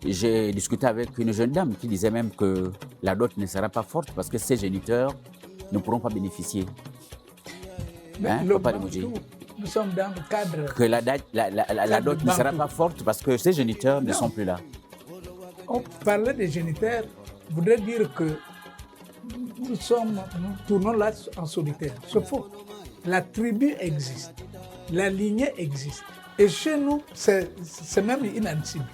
j'ai discuté avec une jeune dame qui disait même que la dot ne sera pas forte parce que ses géniteurs ne pourront pas bénéficier. Papa Lemondji. Nous sommes dans le cadre... Que la dot ne sera pas forte parce que ses géniteurs ne sont plus là. On parlait des géniteurs, voudrait dire que nous tournons là en solitaire. C'est faux. La tribu existe, la lignée existe. Et chez nous, c'est même inadmissible.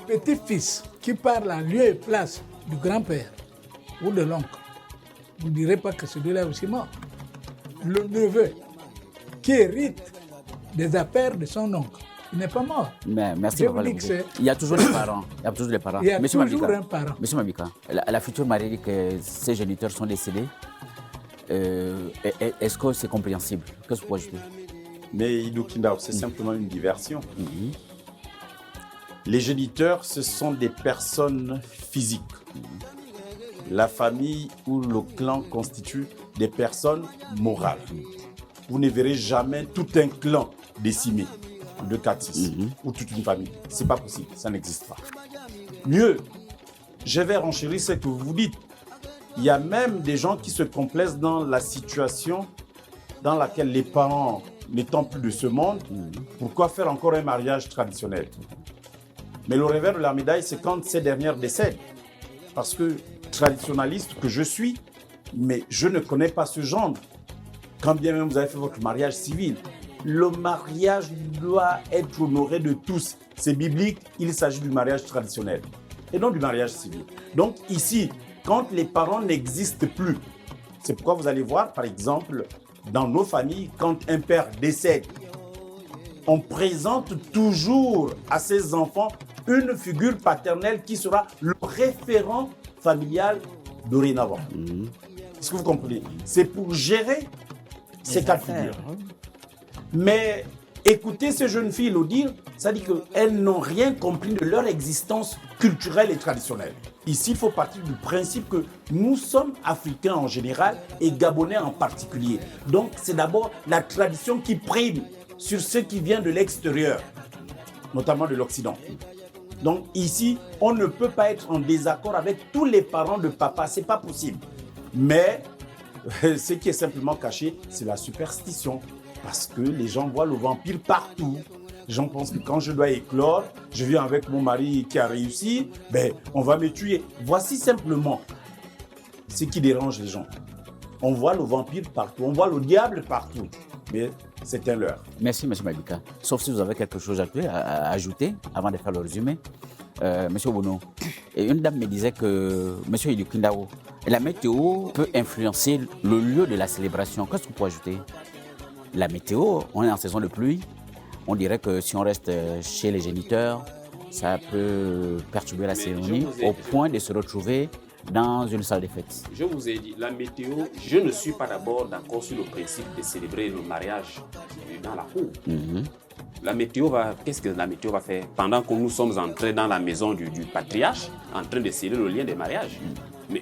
Le petit-fils qui parle en lieu et place du grand-père ou de l'oncle, vous ne direz pas que celui-là est aussi mort. Le neveu qui hérite des affaires de son oncle Il n'est pas mort. Mais merci, Je Papa vous dis Lemoué. que c'est- Il y a toujours des parents. Il y a toujours des parents. Il y a Monsieur toujours Mabika, un parent. Monsieur Mabika, la future mariée dit que ses géniteurs sont décédés. Est-ce que c'est compréhensible? Qu'est-ce que vous pouvez ajouter? Mais Idukindao, c'est simplement une diversion. Les géniteurs, ce sont des personnes physiques. La famille ou le clan constitue des personnes morales. Vous ne verrez jamais tout un clan décimé de Katis ou toute une famille. C'est pas possible, ça n'existe pas. Mieux, je vais renchérir ce que vous dites. Il y a même des gens qui se complaisent dans la situation dans laquelle les parents n'étant plus de ce monde, pourquoi faire encore un mariage traditionnel? Mais le revers de la médaille, c'est quand ces dernières décèdent. Parce que traditionnaliste que je suis, mais je ne connais pas ce genre. Quand bien même vous avez fait votre mariage civil, le mariage doit être honoré de tous. C'est biblique, il s'agit du mariage traditionnel et non du mariage civil. Donc ici, quand les parents n'existent plus, c'est pourquoi vous allez voir, par exemple, dans nos familles, quand un père décède, on présente toujours à ses enfants une figure paternelle qui sera le référent familial dorénavant. Est-ce que vous comprenez? C'est pour gérer ces cas de figure. Mais écoutez ces jeunes filles le dire, ça dit qu'elles n'ont rien compris de leur existence culturelle et traditionnelle. Ici, il faut partir du principe que nous sommes Africains en général et Gabonais en particulier. Donc, c'est d'abord la tradition qui prime sur ce qui vient de l'extérieur, notamment de l'Occident. Donc ici, on ne peut pas être en désaccord avec tous les parents de papa, c'est pas possible. Mais ce qui est simplement caché, c'est la superstition. Parce que les gens voient le vampire partout. Les gens pensent que quand je dois éclore, je viens avec mon mari qui a réussi, ben, on va me tuer. Voici simplement ce qui dérange les gens. On voit le vampire partout, on voit le diable partout. Mais c'est un leurre. Merci, M. Mabika. Sauf si vous avez quelque chose à ajouter avant de faire le résumé. M. Bono, une dame me disait que, M. Idukindao, la météo peut influencer le lieu de la célébration. Qu'est-ce que vous pouvez ajouter? La météo, on est en saison de pluie. On dirait que si on reste chez les géniteurs, ça peut perturber la cérémonie au point de se retrouver dans une salle de fête. Je vous ai dit, la météo, je ne suis pas d'abord d'accord sur le principe de célébrer le mariage dans la cour. La météo va, qu'est-ce que la météo va faire pendant que nous sommes entrés dans la maison du patriarche, en train de sceller le lien des mariages? Mais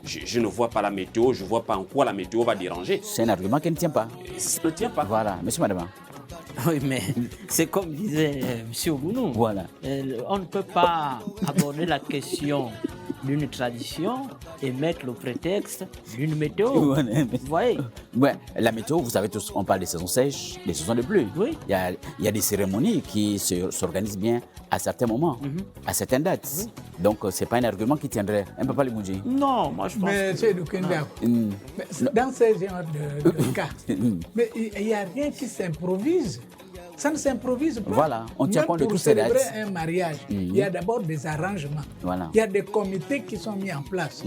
je ne vois pas la météo, je ne vois pas en quoi la météo va déranger. C'est un argument qui ne tient pas. Ça ne tient pas. Voilà, monsieur, madame. Oui, mais c'est comme disait M. Ogounou. Voilà. On ne peut pas aborder la question d'une tradition et mettre le prétexte d'une météo. Ouais, mais- Vous voyez? Ouais, la météo, vous savez tous, on parle des saisons sèches, des saisons de pluie. Oui. Il y a des cérémonies qui s'organisent bien à certains moments, à certaines dates. Donc, ce n'est pas un argument qui tiendrait. Un peu pas les Moudji. Non, moi je pense Mais que... c'est du Kindao. Mais dans ce genre de cas, mais il n'y a rien qui s'improvise. Ça ne s'improvise pas. Voilà, on tient Même compte de pour tous ces célébrer dates. un mariage, il y a d'abord des arrangements. Voilà. Il y a des comités qui sont mis en place.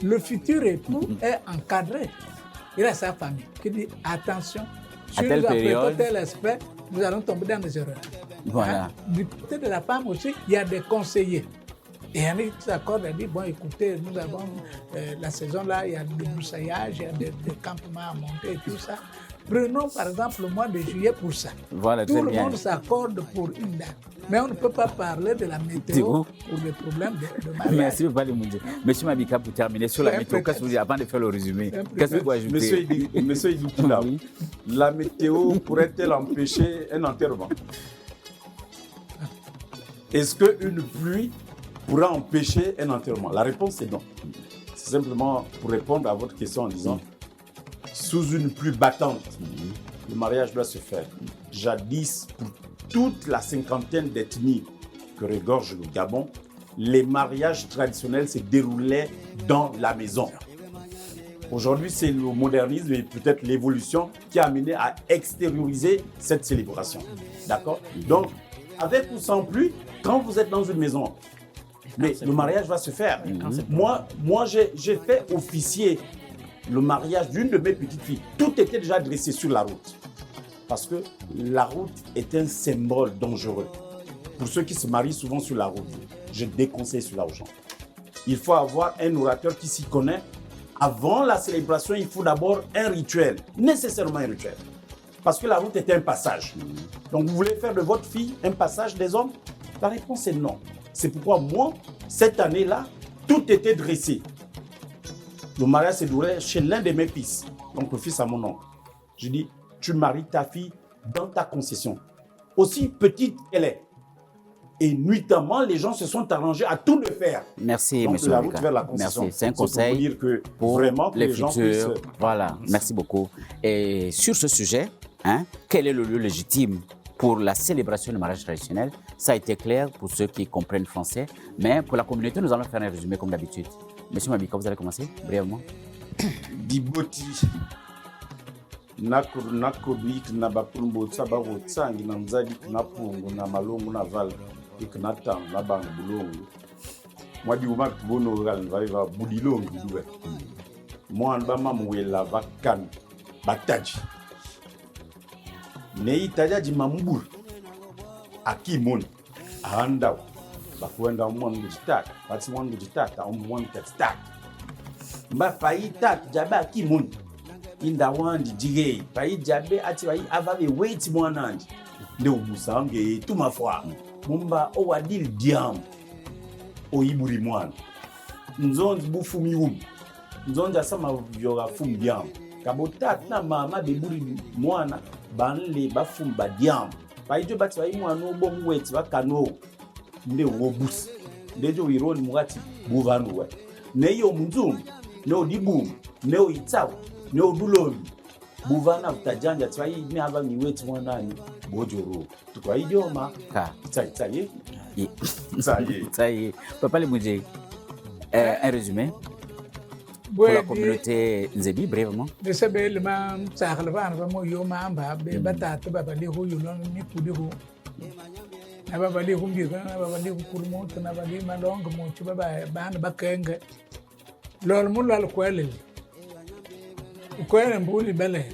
Le futur époux est encadré. Il a sa famille qui dit attention, si telle nous apprêtons période. tel aspect, nous allons tomber dans des erreurs. Voilà. Du côté de la femme aussi, il y a des conseillers. Et il y en a qui s'accordent et disent, bon, écoutez, nous avons la saison là, il y a des broussaillards, il y a des campements à monter et tout ça. Prenons par exemple le mois de juillet pour ça. Voilà, Tout très le bien. monde s'accorde pour une date. Mais on ne peut pas parler de la météo pour des problèmes de mariage. Merci, pas les Moudji. Monsieur Mabika, pour terminer sur la C'est un météo, qu'est-ce que vous dites avant de faire le résumé? Un Qu'est-ce que vous ajoutez? Monsieur Idukindao, Oui. la météo pourrait-elle empêcher un enterrement? Est-ce qu'une pluie pourra empêcher un enterrement? La réponse est non. C'est simplement pour répondre à votre question en disant, sous une pluie battante, le mariage doit se faire. Jadis, pour toute la cinquantaine d'ethnies que regorge le Gabon, les mariages traditionnels se déroulaient dans la maison. Aujourd'hui, c'est le modernisme et peut-être l'évolution qui a amené à extérioriser cette célébration. D'accord? Donc, avec ou sans pluie, quand vous êtes dans une maison, mais le mariage va se faire. Moi j'ai fait officier le mariage d'une de mes petites filles. Tout était déjà dressé sur la route. Parce que la route est un symbole dangereux. Pour ceux qui se marient souvent sur la route, je déconseille cela aux gens. Il faut avoir un orateur qui s'y connaît. Avant la célébration, il faut d'abord un rituel, nécessairement un rituel. Parce que la route est un passage. Donc vous voulez faire de votre fille un passage des hommes? La réponse est non. C'est pourquoi moi, cette année-là, tout était dressé. Le mariage s'est déroulé chez l'un de mes fils, donc le fils à mon oncle. Je dis, tu maries ta fille dans ta concession, aussi petite qu'elle est. Et nuitamment, les gens se sont arrangés à tout le faire. Merci, donc, monsieur la route vers la concession. Merci. C'est un conseil pour, dire que pour vraiment que les gens futurs. puissent... Voilà, merci beaucoup. Et sur ce sujet, quel est le lieu légitime pour la célébration du mariage traditionnel? Ça a été clair pour ceux qui comprennent français, mais pour la communauté, nous allons faire un résumé comme d'habitude. Monsieur Mabika, vous allez commencer brièvement. Diboti nakobi na bakulumbo tsabaro tsangi na mzadi na pungu na malongo na val ikna tam na bang bulongo mwadi uma bono gal va budilongo duwe mwan ba mamwela vakan bataji nei tajaji mamubur akimon anda bakwenda mwangu jitata bati mwangu jitata mwangu tata mba fayi tat jabe akimon inda wandi jige fayi jabe ati fayi avave wait mwanandi nde umusange tuma fwa mumba owadil diam oyiburi mwana nzonzi bufumi nzonzi asama vyoga fum diam kabotat na mama beburi mwana banle bafum ba diam fayi jo bati fayi mwana obom wait bakano nde wobus ndejo ironi mugati buvanu we neyo munzum no dibum no itsaw no dulomi buvana utajanja tsai ni ava miweti mwanani bojoro tukwa idioma Ka. Tsaye. Papa Lemboudjé, un résumé pour la communauté Nzebi, brièvement. De ce bel man, ça relève vraiment yoma mba be batata baba le ho yulon ni kudi ho. Na baba le ho ngiga na baba le ho kurmo na baba le malong mo chu baba ban bakenge. Lol mun lal kwele. Kwele mbuli bele.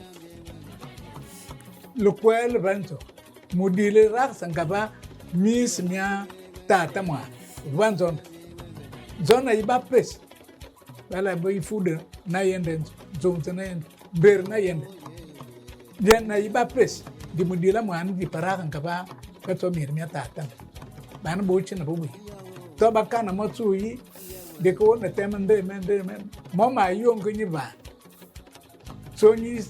Le kwele banto. Mudile rak sangaba mis mia tata moi. Vanzon. Zona iba pes. Bala boy food na yende zonte na yende ber na yende. Den na iba pes. Di mudila mo an di parakan kaba kato mir mia tata. Ban bochi na bubi. To bakana motsu yi de ko na temende men mama yong ni ba. So ni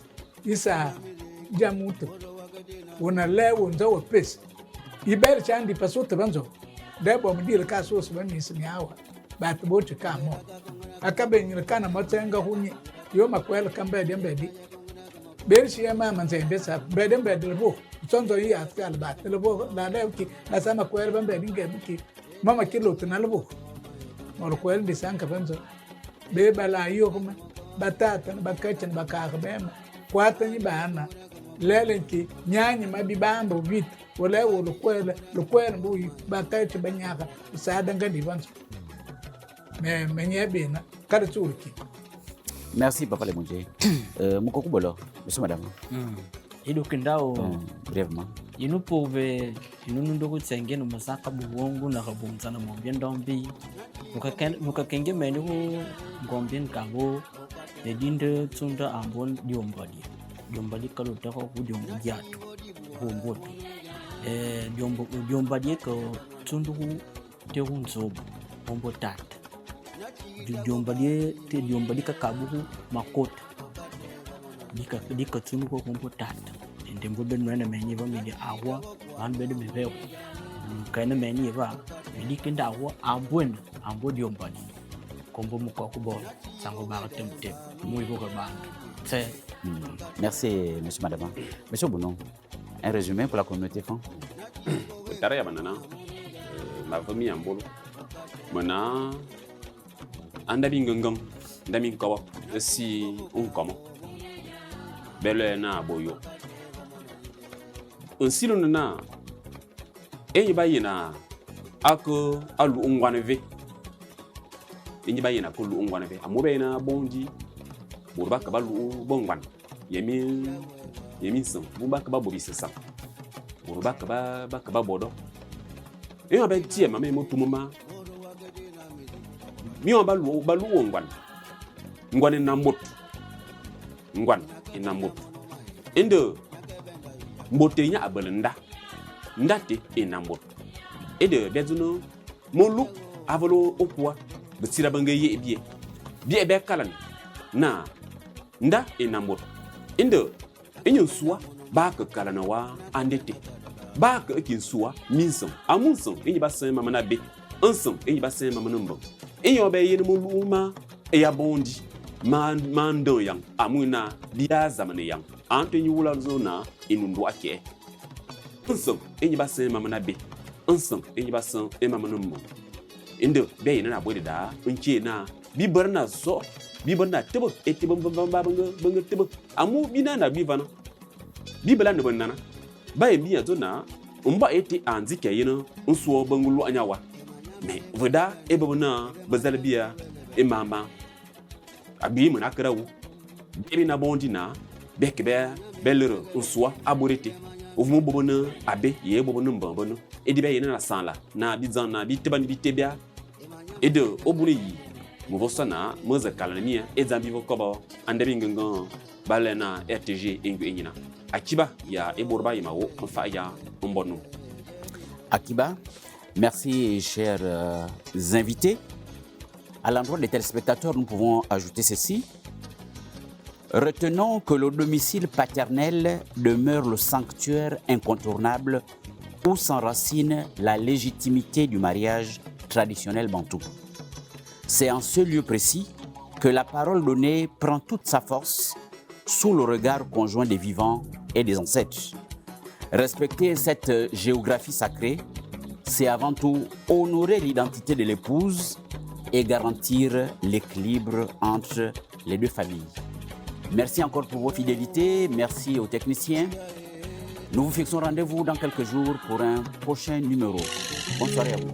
isa jamuto. Wona le wonza wo pes. Iber chandi pasote banzo. Debo mdile ka so so ni sinyawa. Bat bochi ka mo. Akabe ni kana motenga hunyi. Yo makwela kambe dembedi. Ber shi ma manzembe sa bedembedi lebo. Sonzo yi askal bat lebo la lewki la sama kwela bembedi ngebuki. Mama kilo tunalebo. Molo kwela disanka banzo. Be bala yo kuma batata bakachan bakaka bema. Kwata ni bana. Lelenki nyanyi mabibambo vit wala wo lokwela mbuyi bakaitu banyaka sadanga divanzo mais nyebena kada turki. Merci Papa Lemboudjé. Mukoko bolo, monsieur madame. Ido kindao Brièvement. Inu pove inu ndogo tsenge no masaka buwongo na kabunza na mombia ndombi mukakenge meni ho ngombien kabo de dinde tsunda ambon diombali kalota ko diombo jato bomboto diombali ko tsundu te hunzobo bombo tata diombali ka kabu makota dika tsundu ko bombo tata ndembo benwana menye ba medi awa ban bedu bebeo kana menye ba medi kinda awa ambo diombali kombo mukoko bolo sango ba temtem muy boka bandu c'est. Merci, monsieur, madame. Monsieur Bounon, un résumé pour la communauté fan. Tara ya banana, ma famille en bolo. Mana, anda bingangam, ndami kawa, si unkama. Bele na boyo. Un silo na, e bayina, ako alu ungwaneve. Inji bayina kulu ungwaneve. Amobe na bonji. Burba kabalu bongwan yemi yeminsan buba kaba bobi sesa buruba kaba bodo e on ba tie mama mo tumuma mi on ba lu ngwan na mbot ngwan ina mbot inde mbote nya abelenda ndate ina mbot ede bezuno molu avolo okwa betira bange ye bie be kalan na nda ina mbot inde enyo suwa ba ka kalana wa andete ba ka kin suwa minsan amunsan enyi ba san mama na be ansan enyi ba san mama numba enyo be ye no luma e ya bondi mando yang amuna dia zamane yang antenyi wula zona inundu ake ansan enyi ba san mama na be ansan enyi ba san e mama numba inde be ina na bode da unke na bi barna so bi barna tebo e tebo banga tebo amu bina na bi vana bi bala ne banana ba e biya zona umba eti anzike yino unsuo bangulu anyawa me voda e babuna bazal biya e mama abi mona krawu bi na bondi na bekbe belero unsuo aborete ovumu bobona abe ye bobona mbambono e di be yina na sanla na bi zan na bi tebani bi tebia e de obure yi mo vosana moza kalamia e zambi vokobo andebi ngangan balena RTG engu enyina Akiba ya eborba yimao fa ya mbonu. Akiba, merci chers invités. À l'endroit des téléspectateurs, nous pouvons ajouter ceci. Retenons que le domicile paternel demeure le sanctuaire incontournable où s'enracine la légitimité du mariage traditionnel bantou. C'est en ce lieu précis que la parole donnée prend toute sa force sous le regard conjoint des vivants et des ancêtres. Respecter cette géographie sacrée, c'est avant tout honorer l'identité de l'épouse et garantir l'équilibre entre les deux familles. Merci encore pour votre fidélité, merci aux techniciens. Nous vous fixons rendez-vous dans quelques jours pour un prochain numéro. Bonne soirée à vous.